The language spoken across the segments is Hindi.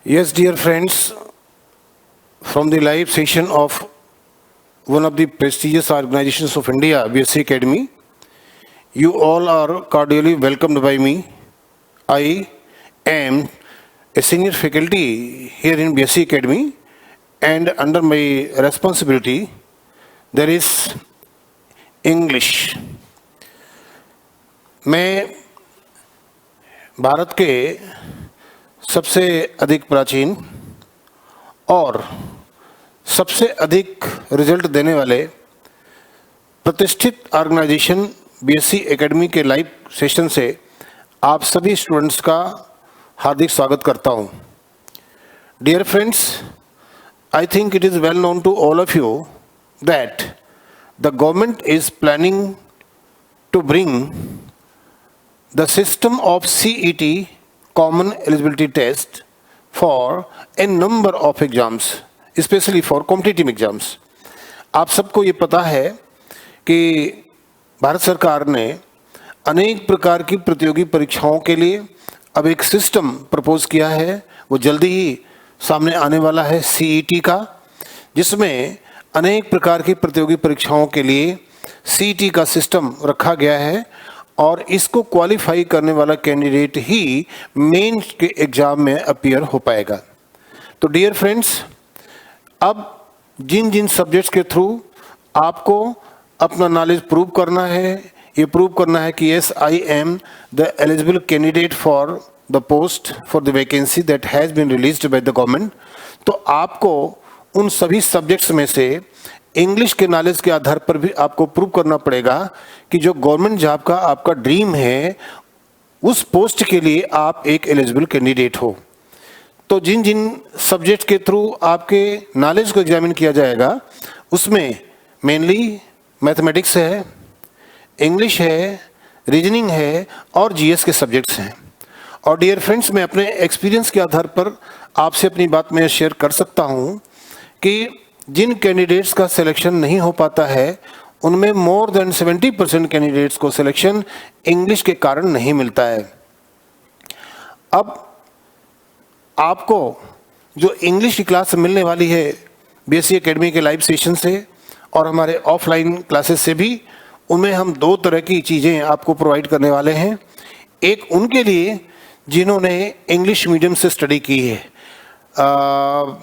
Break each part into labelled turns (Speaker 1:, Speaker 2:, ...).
Speaker 1: Yes, dear friends, from the live session of one of the prestigious organizations of India, BSc Academy, you all are cordially welcomed by me. I am a senior faculty here in BSc Academy, and under my responsibility, there is English. मैं भारत के सबसे अधिक प्राचीन और सबसे अधिक रिजल्ट देने वाले प्रतिष्ठित ऑर्गेनाइजेशन बीएससी एकेडमी के लाइव सेशन से आप सभी स्टूडेंट्स का हार्दिक स्वागत करता हूं। Dear friends, I think it is well known to all of you that the government is planning to bring the system of CET, Common Eligibility Test, for a number of exams, especially for competitive exams. आप सबको ये पता है कि भारत सरकार ने अनेक प्रकार की प्रतियोगी परीक्षाओं के लिए अब एक सिस्टम प्रपोज किया है। वो जल्दी ही सामने आने वाला है CET का, जिसमें अनेक प्रकार की प्रतियोगी परीक्षाओं के लिए CET का सिस्टम रखा गया है और इसको क्वालिफाई करने वाला कैंडिडेट ही मेंस के एग्जाम में अपीयर हो पाएगा। तो डियर फ्रेंड्स, अब जिन जिन सब्जेक्ट्स के थ्रू आपको अपना नॉलेज प्रूव करना है, ये प्रूव करना है कि yes I am the eligible candidate for the post for the vacancy that has been released by the government, तो आपको उन सभी सब्जेक्ट्स में से इंग्लिश के नॉलेज के आधार पर भी आपको प्रूव करना पड़ेगा कि जो गवर्नमेंट जॉब का आपका ड्रीम है उस पोस्ट के लिए आप एक एलिजिबल कैंडिडेट हो। तो जिन जिन सब्जेक्ट के थ्रू आपके नॉलेज को एग्जामिन किया जाएगा उसमें मेनली मैथमेटिक्स है, इंग्लिश है, रीजनिंग है और जीएस के सब्जेक्ट्स हैं। और डियर फ्रेंड्स, मैं अपने एक्सपीरियंस के आधार पर आपसे अपनी बात मैं शेयर कर सकता हूँ कि जिन कैंडिडेट्स का सिलेक्शन नहीं हो पाता है उनमें मोर देन 70% कैंडिडेट्स को सिलेक्शन इंग्लिश के कारण नहीं मिलता है। अब आपको जो इंग्लिश की क्लास मिलने वाली है बीएससी एकेडमी के लाइव सेशन से और हमारे ऑफलाइन क्लासेस से भी, उनमें हम दो तरह की चीज़ें आपको प्रोवाइड करने वाले हैं। एक उनके लिए जिन्होंने इंग्लिश मीडियम से स्टडी की है,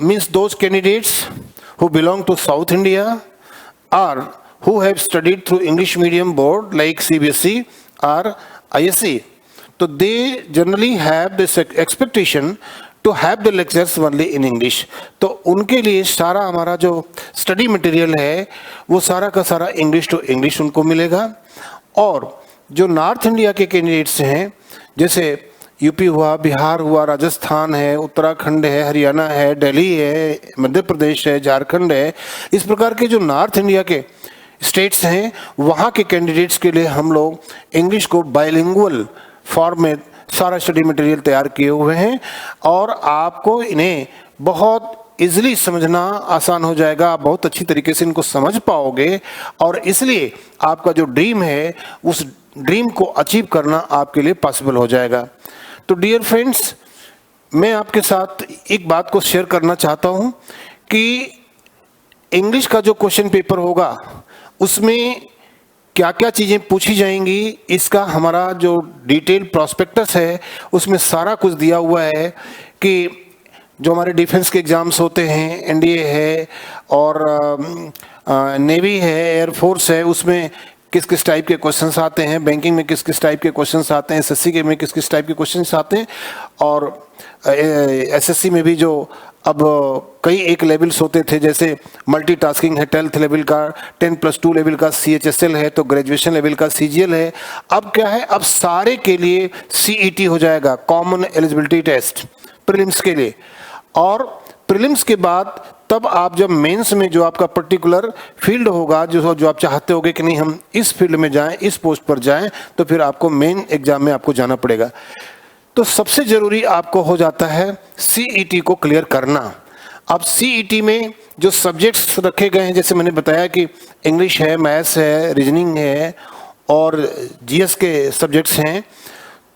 Speaker 1: means those candidates who belong to South India or who have studied through English medium board like CBSE or ISE. So they generally have this expectation to have the lectures only in English. तो उनके लिए सारा हमारा जो स्टडी मटेरियल है वो सारा का सारा इंग्लिश टू इंग्लिश उनको मिलेगा। और जो नॉर्थ इंडिया के कैंडिडेट्स हैं, जैसे यूपी हुआ, बिहार हुआ, राजस्थान है, उत्तराखंड है, हरियाणा है, दिल्ली है, मध्य प्रदेश है, झारखंड है, इस प्रकार के जो नॉर्थ इंडिया के स्टेट्स हैं वहाँ के कैंडिडेट्स के लिए हम लोग इंग्लिश को बाइलिंगुअल फॉर्म में सारा स्टडी मटेरियल तैयार किए हुए हैं और आपको इन्हें बहुत इजीली समझना आसान हो जाएगा। आप बहुत अच्छी तरीके से इनको समझ पाओगे और इसलिए आपका जो ड्रीम है उस ड्रीम को अचीव करना आपके लिए पॉसिबल हो जाएगा। तो डियर फ्रेंड्स, मैं आपके साथ एक बात को शेयर करना चाहता हूं कि इंग्लिश का जो क्वेश्चन पेपर होगा उसमें क्या क्या चीज़ें पूछी जाएंगी, इसका हमारा जो डिटेल प्रॉस्पेक्टस है उसमें सारा कुछ दिया हुआ है कि जो हमारे डिफेंस के एग्ज़ाम्स होते हैं, एनडीए है और नेवी है, एयरफोर्स है, उसमें किस किस टाइप के क्वेश्चंस आते हैं, बैंकिंग में किस किस टाइप के क्वेश्चंस आते हैं, एसएससी के में किस किस टाइप के क्वेश्चंस आते हैं और एसएससी में भी जो अब कई एक लेवल्स होते थे, जैसे मल्टीटास्किंग है 10th लेवल का, 10+2 लेवल का CHSL है, तो ग्रेजुएशन लेवल का CGL है। अब क्या है, अब सारे के लिए CET हो जाएगा, कॉमन एलिजिबिलिटी टेस्ट प्रीलिम्स के लिए। और प्रीलिम्स के बाद तब आप जब मेंस में जो आपका पर्टिकुलर फील्ड होगा, जो आप चाहते होगे कि नहीं हम इस फील्ड में जाएं, इस पोस्ट पर जाएं, तो फिर आपको मेन एग्जाम में आपको जाना पड़ेगा। तो सबसे ज़रूरी आपको हो जाता है CET को क्लियर करना। अब CET में जो सब्जेक्ट्स रखे गए हैं, जैसे मैंने बताया कि इंग्लिश है, मैथ्स है, रीजनिंग है और GS के सब्जेक्ट्स हैं,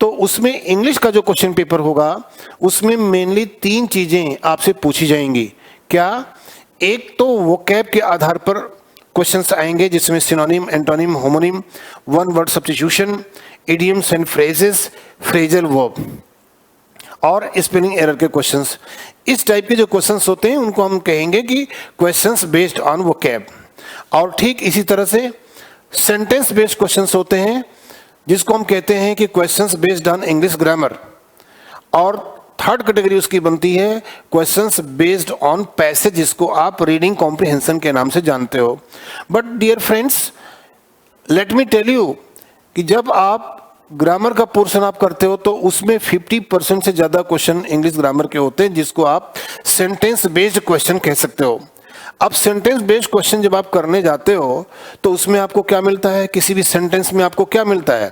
Speaker 1: तो उसमें इंग्लिश का जो क्वेश्चन पेपर होगा उसमें मेनली 3 चीजें आपसे पूछी जाएंगी। क्या? एक तो वोकैब के आधार पर क्वेश्चंस आएंगे जिसमें synonym, antonym, homonym, one word substitution, idioms and phrases, phrasal verb और स्पेलिंग एरर के क्वेश्चंस। इस टाइप के जो क्वेश्चंस होते हैं उनको हम कहेंगे कि क्वेश्चंस बेस्ड ऑन वोकैब। और ठीक इसी तरह से सेंटेंस बेस्ड क्वेश्चंस होते हैं जिसको हम कहते हैं कि questions based on English grammar. और थर्ड कैटेगरी उसकी बनती है क्वेश्चंस बेस्ड ऑन पैसेज, जिसको आप रीडिंग कॉम्प्रिहेंशन के नाम से जानते हो। But dear friends, let me tell you कि जब आप ग्रामर का पोर्शन आप करते हो तो उसमें 50% से ज्यादा क्वेश्चन इंग्लिश ग्रामर के होते हैं जिसको आप सेंटेंस बेस्ड क्वेश्चन कह सकते हो। अब सेंटेंस बेस्ड क्वेश्चन जब आप करने जाते हो तो उसमें आपको क्या मिलता है? किसी भी सेंटेंस में आपको क्या मिलता है?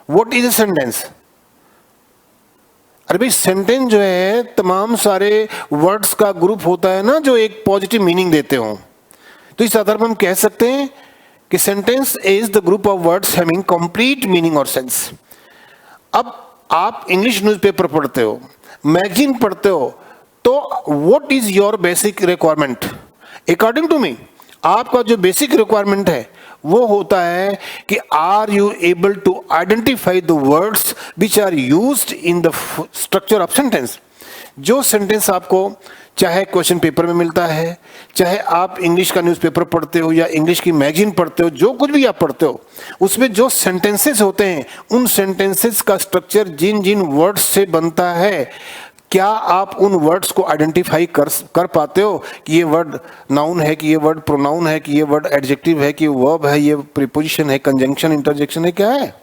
Speaker 1: What is a sentence? अरे भाई, सेंटेंस जो है तमाम सारे वर्ड्स का ग्रुप होता है ना जो एक पॉजिटिव मीनिंग देते हो। तो इस आधार पर हम कह सकते हैं कि sentence is the group of words having complete meaning और सेंस। अब आप इंग्लिश न्यूज़पेपर पढ़ते हो, मैगजीन पढ़ते हो, तो what is your basic requirement? According to me, आपका जो बेसिक रिक्वायरमेंट है वो होता है कि are you able to identify the words which are used in the structure of sentence. जो सेंटेंस आपको चाहे क्वेश्चन पेपर में मिलता है, चाहे आप इंग्लिश का न्यूज़पेपर पढ़ते हो या इंग्लिश की मैगजीन पढ़ते हो, जो कुछ भी आप पढ़ते हो, उसमें जो सेंटेंसेस होते हैं उन सेंटेंसेस का स्ट्रक्चर जिन जिन वर्ड्स से बनता है, क्या आप उन वर्ड्स को आइडेंटिफाई कर पाते हो कि ये वर्ड नाउन है, कि ये वर्ड प्रोनाउन है, कि ये वर्ड एडजेक्टिव है, कि ये वर्ब है, ये प्रीपोजिशन है, कंजंक्शन, इंटरजेक्शन है, क्या है?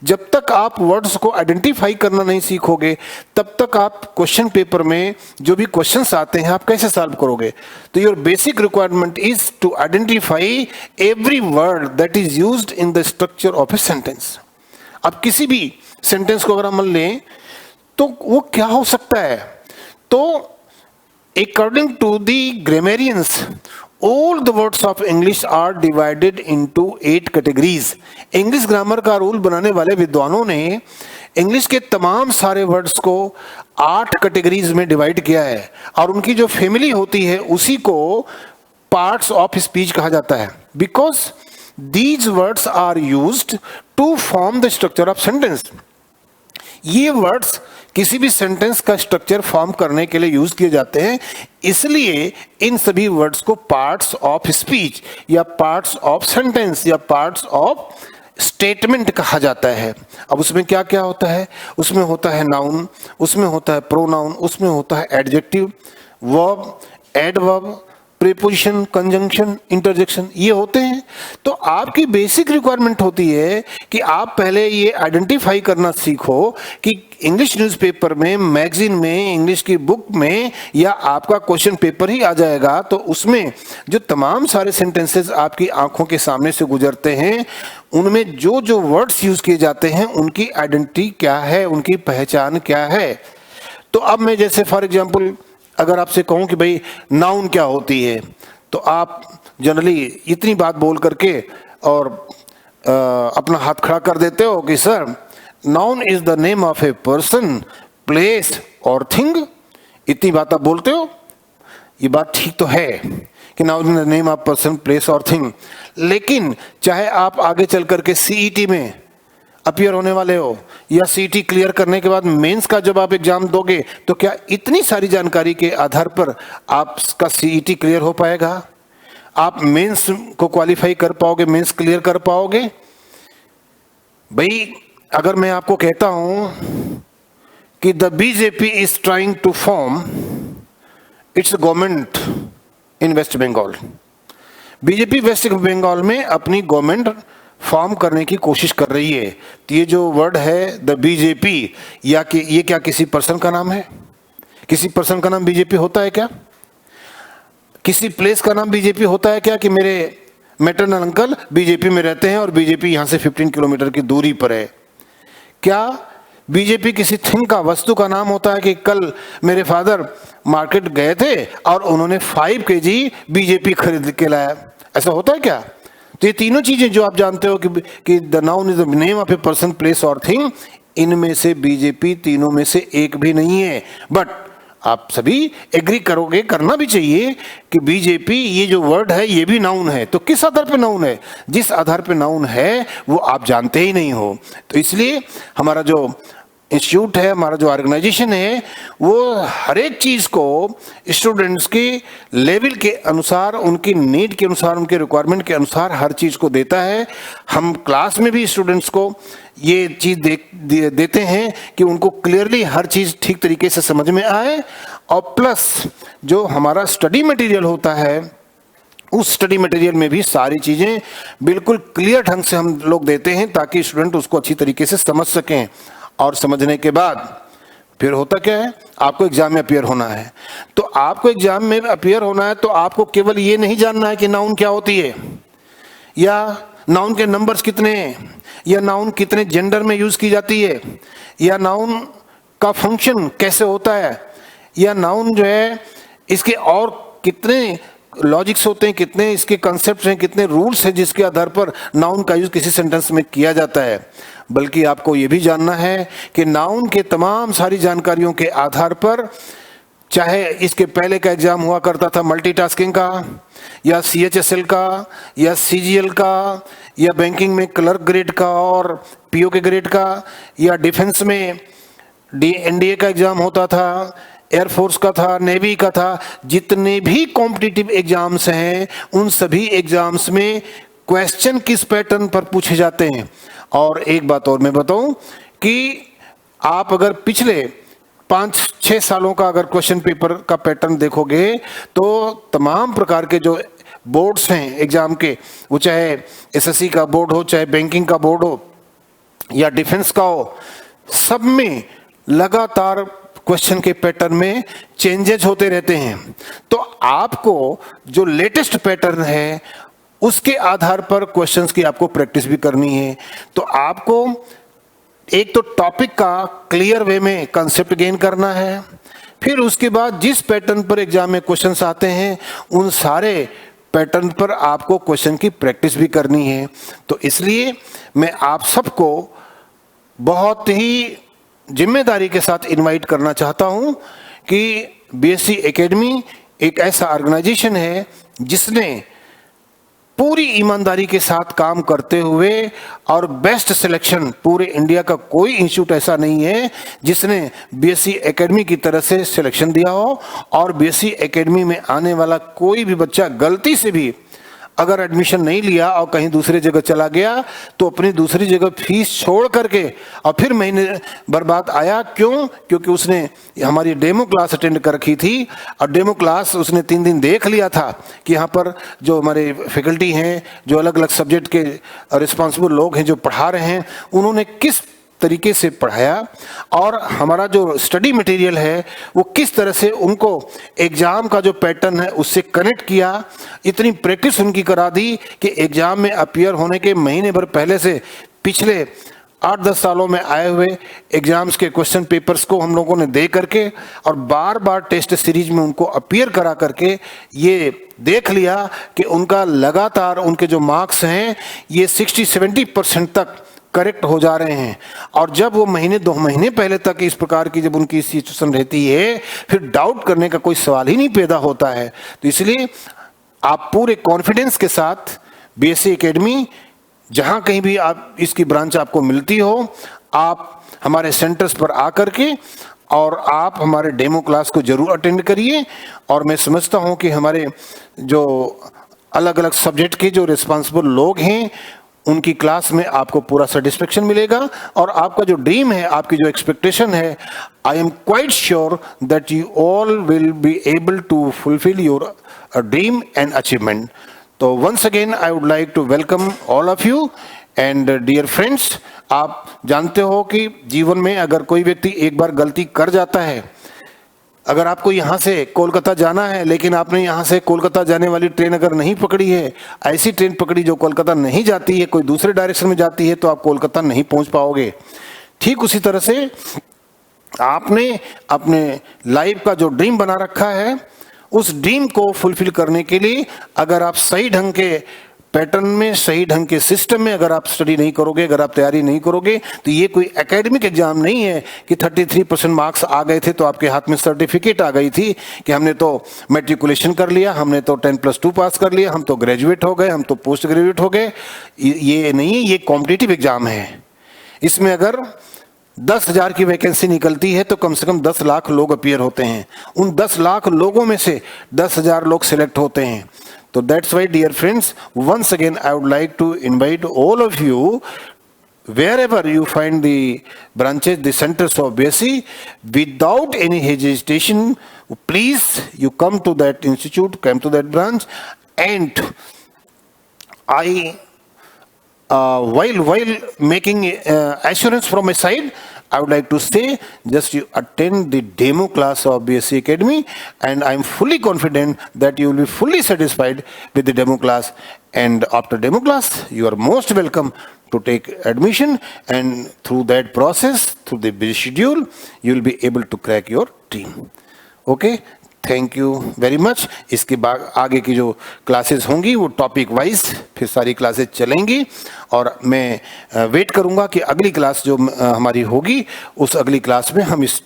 Speaker 1: जब तक आप वर्ड्स को आइडेंटिफाई करना नहीं सीखोगे तब तक आप क्वेश्चन पेपर में जो भी क्वेश्चंस आते हैं आप कैसे सॉल्व करोगे? तो your basic requirement is to identify every word that is used in the structure of a sentence. अब किसी भी सेंटेंस को अगर हम लें तो वो क्या हो सकता है? तो according to the grammarians, all the words of English are divided into 8 categories। English grammar का रूल बनाने वाले विद्वानों ने इंग्लिश के तमाम सारे वर्ड्स को 8 कैटेगरीज में डिवाइड किया है और उनकी जो फैमिली होती है उसी को पार्ट्स ऑफ स्पीच कहा जाता है। Because these words are used to form the structure of sentence. ये वर्ड्स किसी भी सेंटेंस का स्ट्रक्चर फॉर्म करने के लिए यूज किए जाते हैं, इसलिए इन सभी वर्ड्स को पार्ट्स ऑफ स्पीच या पार्ट्स ऑफ सेंटेंस या पार्ट्स ऑफ स्टेटमेंट कहा जाता है। अब उसमें क्या क्या होता है? उसमें होता है नाउन, उसमें होता है प्रोनाउन, उसमें होता है adjective, verb, adverb, preposition, conjunction, interjection, ये होते हैं। तो आपकी बेसिक रिक्वायरमेंट होती है कि आप पहले ये आइडेंटिफाई करना सीखो कि इंग्लिश न्यूज़पेपर में, मैगजीन में, इंग्लिश की बुक में या आपका क्वेश्चन पेपर ही आ जाएगा तो उसमें जो तमाम सारे सेंटेंसेस आपकी आंखों के सामने से गुजरते हैं उनमें जो जो वर्ड्स यूज किए जाते हैं उनकी आइडेंटिटी क्या है, उनकी पहचान क्या है। तो अब मैं जैसे फॉर एग्जाम्पल अगर आपसे कहूं कि भाई नाउन क्या होती है, तो आप जनरली इतनी बात बोल करके और अपना हाथ खड़ा कर देते हो कि sir noun is the name of a person, place और थिंग। इतनी बात आप बोलते हो, ये बात ठीक तो है कि noun is the name of person, place और थिंग, लेकिन चाहे आप आगे चल करके सीईटी में अपीयर होने वाले हो या सीईटी क्लियर करने के बाद मेंस का जब आप एग्जाम दोगे तो क्या इतनी सारी जानकारी के आधार पर आपका सीईटी क्लियर हो पाएगा? आप मेंस को क्वालिफाई कर पाओगे, मेंस क्लियर कर पाओगे? भाई अगर मैं आपको कहता हूं कि the BJP is trying to form its government in West Bengal, BJP West Bengal में अपनी गवर्नमेंट फॉर्म करने की कोशिश कर रही है, तो ये जो वर्ड है द बीजेपी, या कि ये क्या किसी पर्सन का नाम है? किसी पर्सन का नाम बीजेपी होता है क्या? किसी प्लेस का नाम बीजेपी होता है क्या कि मेरे मैटरनल अंकल बीजेपी में रहते हैं और बीजेपी यहां से 15 किलोमीटर की दूरी पर है? क्या बीजेपी किसी थिंग का, वस्तु का नाम होता है कि कल मेरे फादर मार्केट गए थे और उन्होंने 5 kg बीजेपी खरीद के लाया? ऐसा होता है क्या? तो ये तीनों चीजें जो आप जानते हो कि the noun is the name of a person, place और थिंग, इनमें से बीजेपी तीनों में से एक भी नहीं है। बट आप सभी एग्री करोगे, करना भी चाहिए कि बीजेपी ये जो वर्ड है ये भी नाउन है। तो किस आधार पे नाउन है? जिस आधार पे नाउन है वो आप जानते ही नहीं हो। तो इसलिए हमारा जो इंस्टीट्यूट है, हमारा जो ऑर्गेनाइजेशन है, वो हर एक चीज़ को स्टूडेंट्स के लेवल के अनुसार, उनकी नीड के अनुसार, उनके रिक्वायरमेंट के अनुसार हर चीज़ को देता है। हम क्लास में भी स्टूडेंट्स को ये चीज़ देते हैं कि उनको क्लियरली हर चीज़ ठीक तरीके से समझ में आए। और प्लस जो हमारा स्टडी मटेरियल होता है, उस स्टडी मटेरियल में भी सारी चीज़ें बिल्कुल क्लियर ढंग से हम लोग देते हैं ताकि स्टूडेंट उसको अच्छी तरीके से समझ सकें। और समझने के बाद फिर होता क्या है, आपको एग्जाम में अपीयर होना है। तो आपको एग्जाम में अपीयर होना है तो आपको केवल ये नहीं जानना है कि नाउन क्या होती है, या नाउन के नंबर्स कितने हैं, या नाउन कितने जेंडर में यूज की जाती है, या नाउन का फंक्शन कैसे होता है, या नाउन जो है इसके और कितने लॉजिक्स होते हैं, कितने इसके कॉन्सेप्ट्स हैं, कितने रूल्स हैं जिसके आधार पर नाउन का यूज किसी सेंटेंस में किया जाता है। बल्कि आपको ये भी जानना है कि नाउन के तमाम सारी जानकारियों के आधार पर, चाहे इसके पहले का एग्जाम हुआ करता था मल्टीटास्किंग का, या CHSL का, या CGL का, या बैंकिंग में क्लर्क ग्रेड का और PO के ग्रेड का, या डिफेंस में NDA का एग्जाम होता था, एयरफोर्स का था, नेवी का था, जितने भी कॉम्पिटिटिव एग्जाम्स हैं उन सभी एग्जाम्स में क्वेश्चन किस पैटर्न पर पूछे जाते हैं। और एक बात और मैं बताऊं कि आप अगर पिछले 5-6 सालों का अगर क्वेश्चन पेपर का पैटर्न देखोगे तो तमाम प्रकार के जो बोर्ड्स हैं एग्जाम के, वो चाहे SSC का बोर्ड हो, चाहे बैंकिंग का बोर्ड हो, या डिफेंस का हो, सब में लगातार क्वेश्चन के पैटर्न में चेंजेस होते रहते हैं। तो आपको जो लेटेस्ट पैटर्न है उसके आधार पर क्वेश्चंस की आपको प्रैक्टिस भी करनी है। तो आपको एक तो टॉपिक का क्लियर वे में कंसेप्ट गेन करना है, फिर उसके बाद जिस पैटर्न पर एग्जाम में क्वेश्चंस आते हैं उन सारे पैटर्न पर आपको क्वेश्चन की प्रैक्टिस भी करनी है। तो इसलिए मैं आप सबको बहुत ही जिम्मेदारी के साथ इनवाइट करना चाहता हूं कि BSc एकेडमी एक ऐसा ऑर्गेनाइजेशन है जिसने पूरी ईमानदारी के साथ काम करते हुए और बेस्ट सिलेक्शन, पूरे इंडिया का कोई इंस्टीट्यूट ऐसा नहीं है जिसने BSc एकेडमी की तरह से सिलेक्शन दिया हो। और BSc एकेडमी में आने वाला कोई भी बच्चा गलती से भी अगर एडमिशन नहीं लिया और कहीं दूसरी जगह चला गया तो अपनी दूसरी जगह फीस छोड़ करके और फिर महीने बर्बाद आया। क्यों? क्योंकि उसने हमारी डेमो क्लास अटेंड कर रखी थी और डेमो क्लास उसने 3 दिन देख लिया था कि यहाँ पर जो हमारे फैकल्टी हैं, जो अलग अलग सब्जेक्ट के रिस्पॉन्सिबल लोग हैं जो पढ़ा रहे हैं, उन्होंने किस तरीके से पढ़ाया और हमारा जो स्टडी मटेरियल है वो किस तरह से उनको एग्जाम का जो पैटर्न है उससे कनेक्ट किया। इतनी प्रैक्टिस उनकी करा दी कि एग्जाम में अपीयर होने के महीने भर पहले से पिछले 8-10 सालों में आए हुए एग्जाम्स के क्वेश्चन पेपर्स को हम लोगों ने दे करके और बार बार टेस्ट सीरीज में उनको अपीयर करा करके ये देख लिया कि उनका लगातार उनके जो मार्क्स हैं ये 60-70% तक करेक्ट हो जा रहे हैं। और जब वो महीने 2 महीने पहले तक इस प्रकार की जब उनकी सिचुएशन रहती है फिर डाउट करने का कोई सवाल ही नहीं पैदा होता है। तो इसलिए आप पूरे कॉन्फिडेंस के साथ BSc एकेडमी, जहां कहीं भी आप इसकी ब्रांच आपको मिलती हो, आप हमारे सेंटर्स पर आकर के और आप हमारे डेमो क्लास को जरूर अटेंड करिए। और मैं समझता हूं कि हमारे जो अलग अलग सब्जेक्ट के जो रिस्पॉन्सिबल लोग हैं उनकी क्लास में आपको पूरा सेटिस्फेक्शन मिलेगा और आपका जो ड्रीम है, आपकी जो एक्सपेक्टेशन है, I am quite sure that you all will be able to fulfil your dream and achievement. तो once again I would like to welcome all of you and dear friends. आप जानते हो कि जीवन में अगर कोई व्यक्ति एक बार गलती कर जाता है, अगर आपको यहाँ से कोलकाता जाना है लेकिन आपने यहाँ से कोलकाता जाने वाली ट्रेन अगर नहीं पकड़ी है, ऐसी ट्रेन पकड़ी जो कोलकाता नहीं जाती है, कोई दूसरे डायरेक्शन में जाती है, तो आप कोलकाता नहीं पहुँच पाओगे। ठीक उसी तरह से आपने अपने लाइफ का जो ड्रीम बना रखा है उस ड्रीम को फुलफिल करने के लिए अगर आप सही ढंग के पैटर्न में, सही ढंग के सिस्टम में अगर आप स्टडी नहीं करोगे, अगर आप तैयारी नहीं करोगे, तो ये कोई एकेडमिक एग्जाम नहीं है कि 33% मार्क्स आ गए थे तो आपके हाथ में सर्टिफिकेट आ गई थी कि हमने तो मैट्रिकुलेशन कर लिया, हमने तो 10+2 पास कर लिया, हम तो ग्रेजुएट हो गए, हम तो पोस्ट ग्रेजुएट हो गए। ये नहीं है, ये कॉम्पिटिटिव एग्जाम है। इसमें अगर 10,000 की वैकेंसी निकलती है तो कम से कम 10 लाख लोग अपीयर होते हैं। उन 10 लाख लोगों में से 10,000 लोग सिलेक्ट होते हैं। तो that's why dear friends, once again I would like to invite all of you, wherever you find the branches, the centers of BSc, without any hesitation, please you come to that institute, come to that branch, and while making assurance from my side, I would like to say just you attend the demo class of BSc Academy, and I am fully confident that you will be fully satisfied with the demo class. And after demo class, you are most welcome to take admission, and through that process, through the busy schedule, you will be able to crack your dream. Okay? Thank you very much. इसके बाद आगे की जो क्लासेस होंगी वो टॉपिक वाइज फिर सारी क्लासेस चलेंगी, और मैं वेट करूंगा कि अगली क्लास जो हमारी होगी उस अगली क्लास में हम इस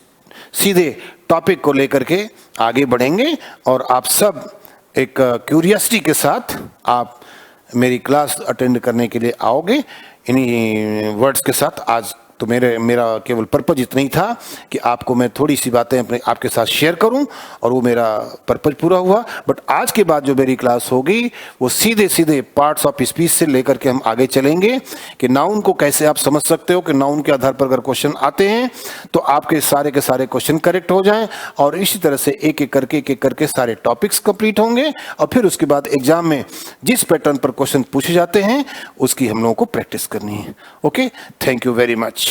Speaker 1: सीधे टॉपिक को लेकर के आगे बढ़ेंगे, और आप सब एक क्यूरियोसिटी के साथ आप मेरी क्लास अटेंड करने के लिए आओगे। इन्हीं वर्ड्स के साथ आज तो मेरा केवल पर्पज इतना ही था कि आपको मैं थोड़ी सी बातें आपके साथ शेयर करूं, और वो मेरा पर्पज पूरा हुआ। बट आज के बाद जो मेरी क्लास होगी वो सीधे सीधे पार्ट्स ऑफ स्पीच से लेकर के हम आगे चलेंगे कि नाउन को कैसे आप समझ सकते हो कि नाउन के आधार पर अगर क्वेश्चन आते हैं तो आपके के सारे क्वेश्चन करेक्ट हो जाएं, और इसी तरह से एक एक करके सारे टॉपिक्स कंप्लीट होंगे, और फिर उसके बाद एग्जाम में जिस पैटर्न पर क्वेश्चन पूछे जाते हैं उसकी हम लोगों को प्रैक्टिस करनी है। Okay, thank you very much.